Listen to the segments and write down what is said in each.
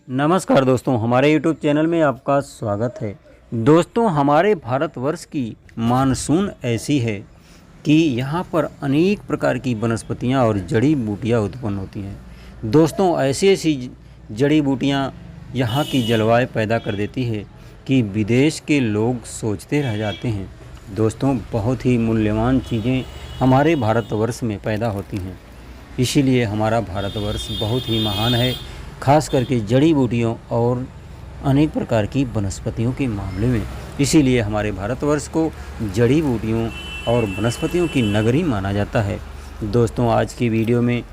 नमस्कार दोस्तों, हमारे YouTube चैनल में आपका स्वागत है। दोस्तों, हमारे भारतवर्ष की मानसून ऐसी है कि यहाँ पर अनेक प्रकार की वनस्पतियाँ और जड़ी बूटियाँ उत्पन्न होती हैं। दोस्तों, ऐसी ऐसी जड़ी बूटियाँ यहाँ की जलवायु पैदा कर देती है कि विदेश के लोग सोचते रह जाते हैं। दोस्तों, बहुत ही मूल्यवान चीज़ें हमारे भारतवर्ष में पैदा होती हैं, इसीलिए हमारा भारतवर्ष बहुत ही महान है, खास करके जड़ी बूटियों और अनेक प्रकार की वनस्पतियों के मामले में। इसीलिए हमारे भारतवर्ष को जड़ी बूटियों और वनस्पतियों की नगरी माना जाता है। दोस्तों, आज की वीडियो में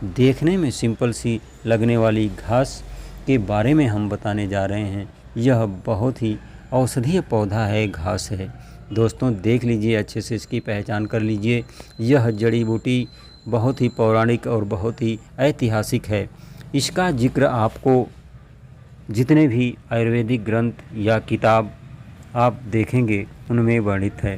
देखने में सिंपल सी लगने वाली घास के बारे में हम बताने जा रहे हैं। यह बहुत ही औषधीय पौधा है, घास है। दोस्तों, देख लीजिए, अच्छे से इसकी पहचान कर लीजिए। यह जड़ी बूटी बहुत ही पौराणिक और बहुत ही ऐतिहासिक है। इसका जिक्र आपको जितने भी आयुर्वेदिक ग्रंथ या किताब आप देखेंगे उनमें वर्णित है।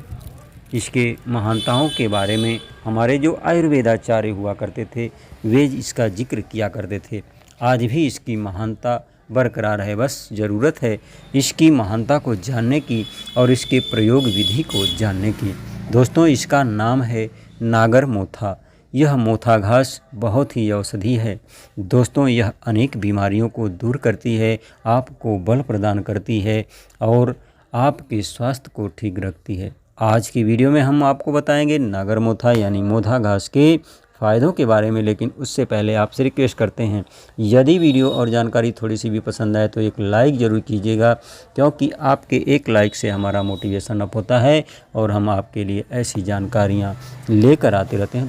इसके महानताओं के बारे में हमारे जो आयुर्वेदाचार्य हुआ करते थे वे इसका जिक्र किया करते थे। आज भी इसकी महानता बरकरार है। बस ज़रूरत है इसकी महानता को जानने की और इसके प्रयोग विधि को जानने की। दोस्तों, इसका नाम है नागर मोथा। यह मोथा घास बहुत ही औषधि है। दोस्तों, यह अनेक बीमारियों को दूर करती है, आपको बल प्रदान करती है और आपके स्वास्थ्य को ठीक रखती है। आज की वीडियो में हम आपको बताएंगे नागर मोथा यानी मोथा घास के फ़ायदों के बारे में। लेकिन उससे पहले आपसे रिक्वेस्ट करते हैं, यदि वीडियो और जानकारी थोड़ी सी भी पसंद आए तो एक लाइक ज़रूर कीजिएगा, क्योंकि आपके एक लाइक से हमारा मोटिवेशन अप होता है और हम आपके लिए ऐसी जानकारियाँ लेकर आते रहते हैं।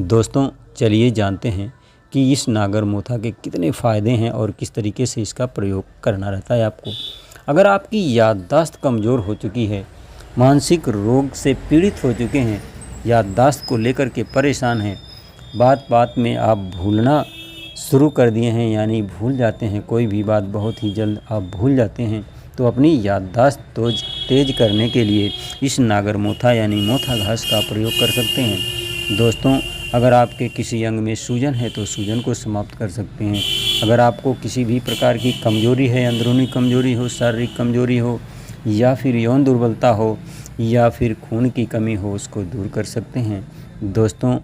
दोस्तों, चलिए जानते हैं कि इस नागर मोथा के कितने फ़ायदे हैं और किस तरीके से इसका प्रयोग करना रहता है आपको। अगर आपकी याददाश्त कमज़ोर हो चुकी है, मानसिक रोग से पीड़ित हो चुके हैं, याददाश्त को लेकर के परेशान हैं, बात बात में आप भूलना शुरू कर दिए हैं, यानी भूल जाते हैं, कोई भी बात बहुत ही जल्द आप भूल जाते हैं, तो अपनी याददाश्त तेज करने के लिए इस नागर मोथा यानी मोथा घास का प्रयोग कर सकते हैं। दोस्तों, अगर आपके किसी अंग में सूजन है तो सूजन को समाप्त कर सकते हैं। अगर आपको किसी भी प्रकार की कमजोरी है, अंदरूनी कमजोरी हो, शारीरिक कमजोरी हो, या फिर यौन दुर्बलता हो, या फिर खून की कमी हो, उसको दूर कर सकते हैं। दोस्तों,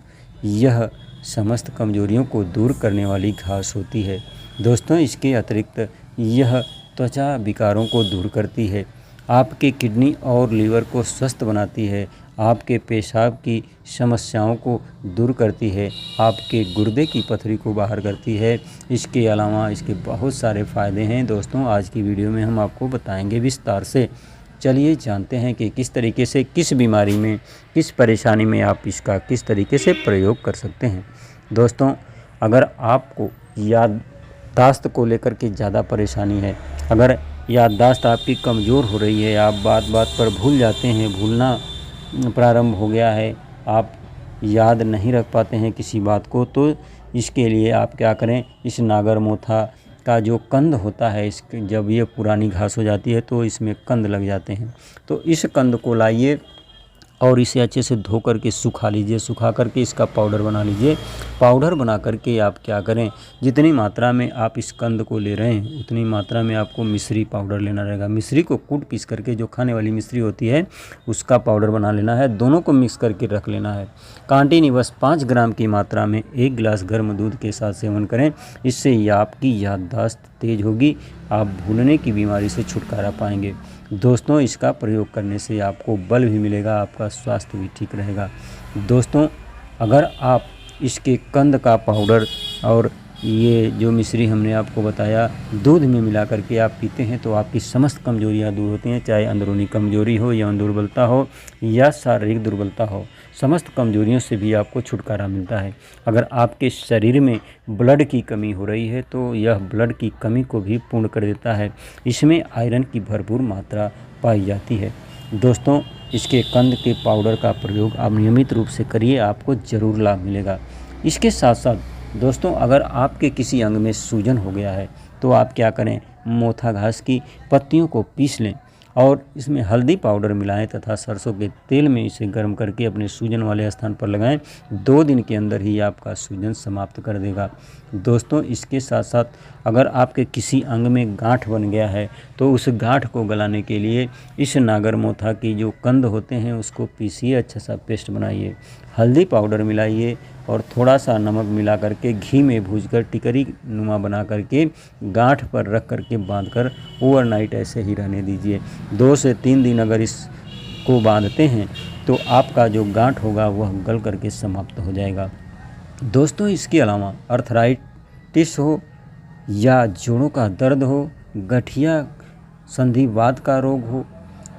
यह समस्त कमजोरियों को दूर करने वाली घास होती है। दोस्तों, इसके अतिरिक्त यह त्वचा विकारों को दूर करती है, आपके किडनी और लीवर को स्वस्थ बनाती है, आपके पेशाब की समस्याओं को दूर करती है, आपके गुर्दे की पथरी को बाहर करती है। इसके अलावा इसके बहुत सारे फ़ायदे हैं। दोस्तों, आज की वीडियो में हम आपको बताएंगे विस्तार से। चलिए जानते हैं कि किस तरीके से, किस बीमारी में, किस परेशानी में आप इसका किस तरीके से प्रयोग कर सकते हैं। दोस्तों, अगर आपको याददाश्त को लेकर के ज़्यादा परेशानी है, अगर याददाश्त आपकी कमज़ोर हो रही है, आप बात बात पर भूल जाते हैं, भूलना प्रारंभ हो गया है, आप याद नहीं रख पाते हैं किसी बात को, तो इसके लिए आप क्या करें, इस नागर मोथा का जो कंद होता है, इसके जब ये पुरानी घास हो जाती है तो इसमें कंद लग जाते हैं, तो इस कंद को लाइए और इसे अच्छे से धो करके सुखा लीजिए। सुखा करके इसका पाउडर बना लीजिए। पाउडर बना करके आप क्या करें, जितनी मात्रा में आप इस कंद को ले रहे हैं उतनी मात्रा में आपको मिश्री पाउडर लेना रहेगा। मिश्री को कूट पीस करके, जो खाने वाली मिश्री होती है उसका पाउडर बना लेना है। दोनों को मिक्स करके रख लेना है। कांटिन्यूअस 5 ग्राम की मात्रा में 1 गिलास गर्म दूध के साथ सेवन करें। इससे आपकी याददाश्त तेज होगी, आप भूलने की बीमारी से छुटकारा पाएंगे। दोस्तों, इसका प्रयोग करने से आपको बल भी मिलेगा, आपका स्वास्थ्य भी ठीक रहेगा। दोस्तों, अगर आप इसके कंद का पाउडर और ये जो मिश्री हमने आपको बताया दूध में मिला करके आप पीते हैं तो आपकी समस्त कमजोरियां दूर होती हैं, चाहे अंदरूनी कमजोरी हो, या दुर्बलता हो, या शारीरिक दुर्बलता हो। समस्त कमजोरियों से भी आपको छुटकारा मिलता है। अगर आपके शरीर में ब्लड की कमी हो रही है तो यह ब्लड की कमी को भी पूर्ण कर देता है। इसमें आयरन की भरपूर मात्रा पाई जाती है। दोस्तों, इसके कंद के पाउडर का प्रयोग आप नियमित रूप से करिए, आपको ज़रूर लाभ मिलेगा। इसके साथ साथ दोस्तों, अगर आपके किसी अंग में सूजन हो गया है तो आप क्या करें, मोथा घास की पत्तियों को पीस लें और इसमें हल्दी पाउडर मिलाएं तथा सरसों के तेल में इसे गर्म करके अपने सूजन वाले स्थान पर लगाएं। 2 दिन के अंदर ही आपका सूजन समाप्त कर देगा। दोस्तों इसके साथ साथ अगर आपके किसी अंग में गांठ बन गया है तो उस गांठ को गलाने के लिए इस नागरमोथा की जो कंद होते हैं उसको पीसिए, अच्छा सा पेस्ट बनाइए, हल्दी पाउडर मिलाइए और थोड़ा सा नमक मिला करके घी में भूनकर टिकरी नुमा बना करके गांठ पर रख करके बांधकर ओवरनाइट ऐसे ही रहने दीजिए। 2 से 3 दिन अगर इसको बांधते हैं तो आपका जो गांठ होगा वह गल करके समाप्त हो जाएगा। दोस्तों इसके अलावा अर्थराइटिस हो या जोड़ों का दर्द हो, गठिया संधिवात का रोग हो,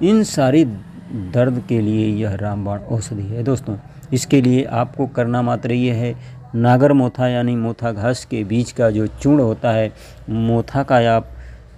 इन सारी दर्द के लिए यह रामबाण औषधि है। दोस्तों इसके लिए आपको करना मात्र ये है, नागरमोथा यानी मोथा घास के बीज का जो चूर्ण होता है, मोथा का आप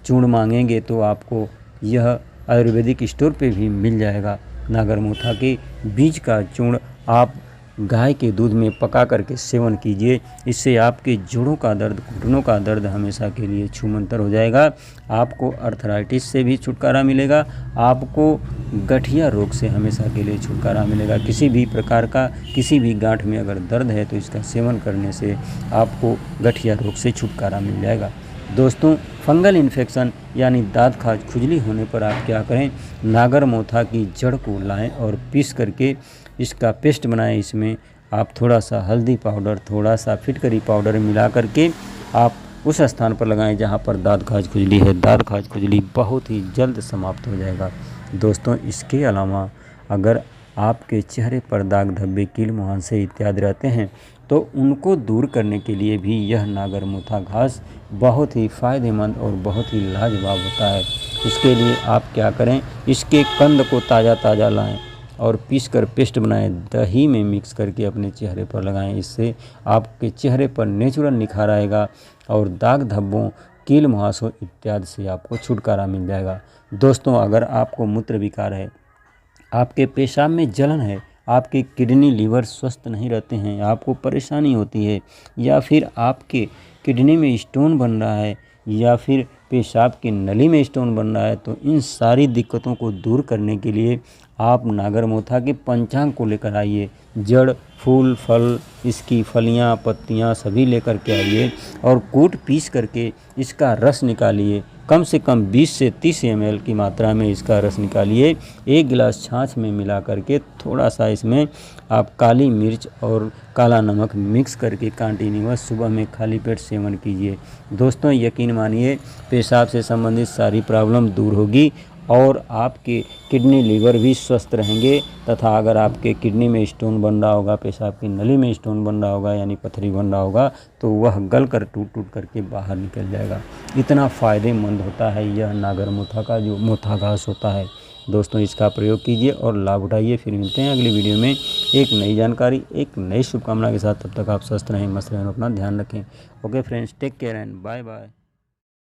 चूर्ण मांगेंगे तो आपको यह आयुर्वेदिक स्टोर पे भी मिल जाएगा। नागरमोथा के बीज का चूर्ण आप गाय के दूध में पका करके सेवन कीजिए, इससे आपके जोड़ों का दर्द, घुटनों का दर्द हमेशा के लिए छूमंतर हो जाएगा। आपको अर्थराइटिस से भी छुटकारा मिलेगा, आपको गठिया रोग से हमेशा के लिए छुटकारा मिलेगा। किसी भी प्रकार का किसी भी गांठ में अगर दर्द है तो इसका सेवन करने से आपको गठिया रोग से छुटकारा मिल जाएगा। दोस्तों फंगल इन्फेक्शन यानी दाँत खाज खुजली होने पर आप क्या करें, नागरमोथा की जड़ को लाएं और पीस करके इसका पेस्ट बनाएं। इसमें आप थोड़ा सा हल्दी पाउडर, थोड़ा सा फिटकरी पाउडर मिला करके आप उस स्थान पर लगाएं जहां पर दाँत खाज खुजली है। दाँत खाज खुजली बहुत ही जल्द समाप्त हो जाएगा। दोस्तों इसके अलावा अगर आपके चेहरे पर दाग धब्बे, कील मुहांसे इत्यादि रहते हैं तो उनको दूर करने के लिए भी यह नागरमोथा घास बहुत ही फ़ायदेमंद और बहुत ही लाजवाब होता है। इसके लिए आप क्या करें, इसके कंद को ताज़ा लाएं और पीस कर पेस्ट बनाएं, दही में मिक्स करके अपने चेहरे पर लगाएं। इससे आपके चेहरे पर नेचुरल निखार आएगा और दाग धब्बों, कील मुहांसों इत्यादि से आपको छुटकारा मिल जाएगा। दोस्तों अगर आपको मूत्र विकार है, आपके पेशाब में जलन है, आपके किडनी लीवर स्वस्थ नहीं रहते हैं, आपको परेशानी होती है, या फिर आपके किडनी में स्टोन बन रहा है या फिर पेशाब की नली में स्टोन बन रहा है, तो इन सारी दिक्कतों को दूर करने के लिए आप नागरमोथा के पंचांग को लेकर आइए। जड़, फूल, फल, इसकी फलियां, पत्तियां सभी लेकर के आइए और कूट पीस करके इसका रस निकालिए। कम से कम 20 से 30 ml की मात्रा में इसका रस निकालिए। 1 गिलास छाछ में मिला करके थोड़ा सा इसमें आप काली मिर्च और काला नमक मिक्स करके कंटिन्यूअस सुबह में खाली पेट सेवन कीजिए। दोस्तों यकीन मानिए पेशाब से संबंधित सारी प्रॉब्लम दूर होगी और आपके किडनी लीवर भी स्वस्थ रहेंगे, तथा अगर आपके किडनी में स्टोन बन रहा होगा, पेशाब की नली में स्टोन बन रहा होगा यानी पथरी बन रहा होगा, तो वह गल कर टूट करके बाहर निकल जाएगा। इतना फ़ायदेमंद होता है यह नागरमोथा का जो मोथा घास होता है। दोस्तों इसका प्रयोग कीजिए और लाभ उठाइए। फिर मिलते हैं अगली वीडियो में एक नई जानकारी, एक नई शुभकामना के साथ। तब तक आप स्वस्थ रहें, मस्त रहें, अपना ध्यान रखें। Okay friends, take care and bye bye.